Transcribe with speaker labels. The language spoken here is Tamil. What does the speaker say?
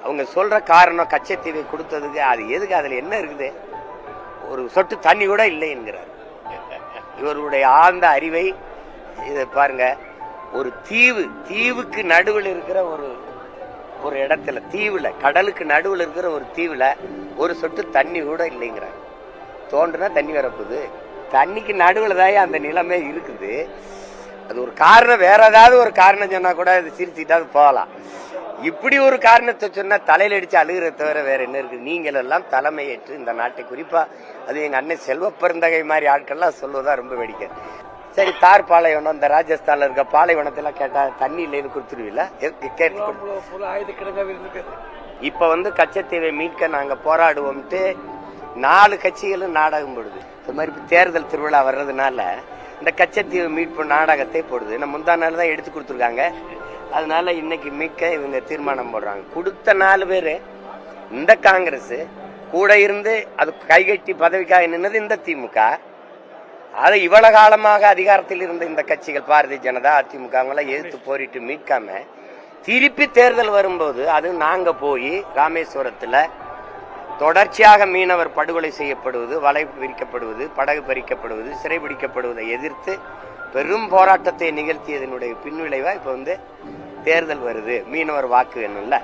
Speaker 1: அவங்க சொல்ற காரணம் கச்சத்தீவை கொடுத்ததுக்கு அது எதுக்கு, அதுல என்ன இருக்குது? ஒரு சொட்டு தண்ணி கூட இல்லை என்கிறார். இவருடைய ஆழ்ந்த அறிவை இதை பாருங்க. ஒரு தீவுக்கு நடுவில் இருக்கிற ஒரு இடத்துல, தீவுல, கடலுக்கு நடுவில் இருக்கிற ஒரு தீவுல ஒரு சொட்டு தண்ணி கூட இல்லைங்கிறார். தோன்றுனா தண்ணி வரப்போகுது. தண்ணிக்கு நடுவில் தான் அந்த நிலைமை இருக்குது. அது ஒரு காரணம், வேற ஏதாவது ஒரு காரணம் சொன்னா கூட அது சிரிச்சுக்கிட்டாது போகலாம். இப்படி ஒரு காரணத்தை சொன்னா தலையில அடிச்சு அழுகிறத தவிர வேற என்ன இருக்கு? நீங்கள் எல்லாம் தலைமையேற்று இந்த நாட்டை, குறிப்பா அது எங்க அண்ணன் செல்வ பெருந்தகை மாதிரி ஆட்கள்லாம் சொல்வதா ரொம்ப வேடிக்கை. சரி, தார் பாலைவனம், இந்த ராஜஸ்தான்ல இருக்க பாலைவனத்தெல்லாம் கேட்டா தண்ணி இல்லைன்னு கொடுத்துருவீங்களா? இப்ப கச்சத்தீவை மீட்க நாங்க போராடுவோம்ட்டு 4 கட்சிகளும் நாடகம் போடுது. இது மாதிரி தேர்தல் திருவிழா வர்றதுனால இந்த கச்சத்தீவு மீட்பு நாடகத்தை போடுது. நம்ம முந்தா நாள் தான் எடுத்து கொடுத்துருக்காங்க. அதனால இன்னைக்கு மீட்க இவங்க தீர்மானம் போடுறாங்க. கொடுத்த 4 பேரு இந்த காங்கிரஸ் கூட இருந்து அது கைகட்டி பதவிக்காக நின்னது இந்த திமுக. அதை இவ்வளவு காலமாக அதிகாரத்தில் இருந்த இந்த கட்சிகள், பாரதிய ஜனதா, அதிமுக, அவங்களாம் எதிர்த்து போரிட்டு மீட்காம திருப்பி தேர்தல் வரும்போது அது நாங்க போய் ராமேஸ்வரத்துல தொடர்ச்சியாக மீனவர் படுகொலை செய்யப்படுவது, வலை விரிக்கப்படுவது, படகு பறிக்கப்படுவது, சிறைபிடிக்கப்படுவதை எதிர்த்து பெரும் போராட்டத்தை நிகழ்த்தியதனுடைய பின்விளைவா இப்ப தேர்தல் வருது. மீனவர் வாக்கு வேணும்ல.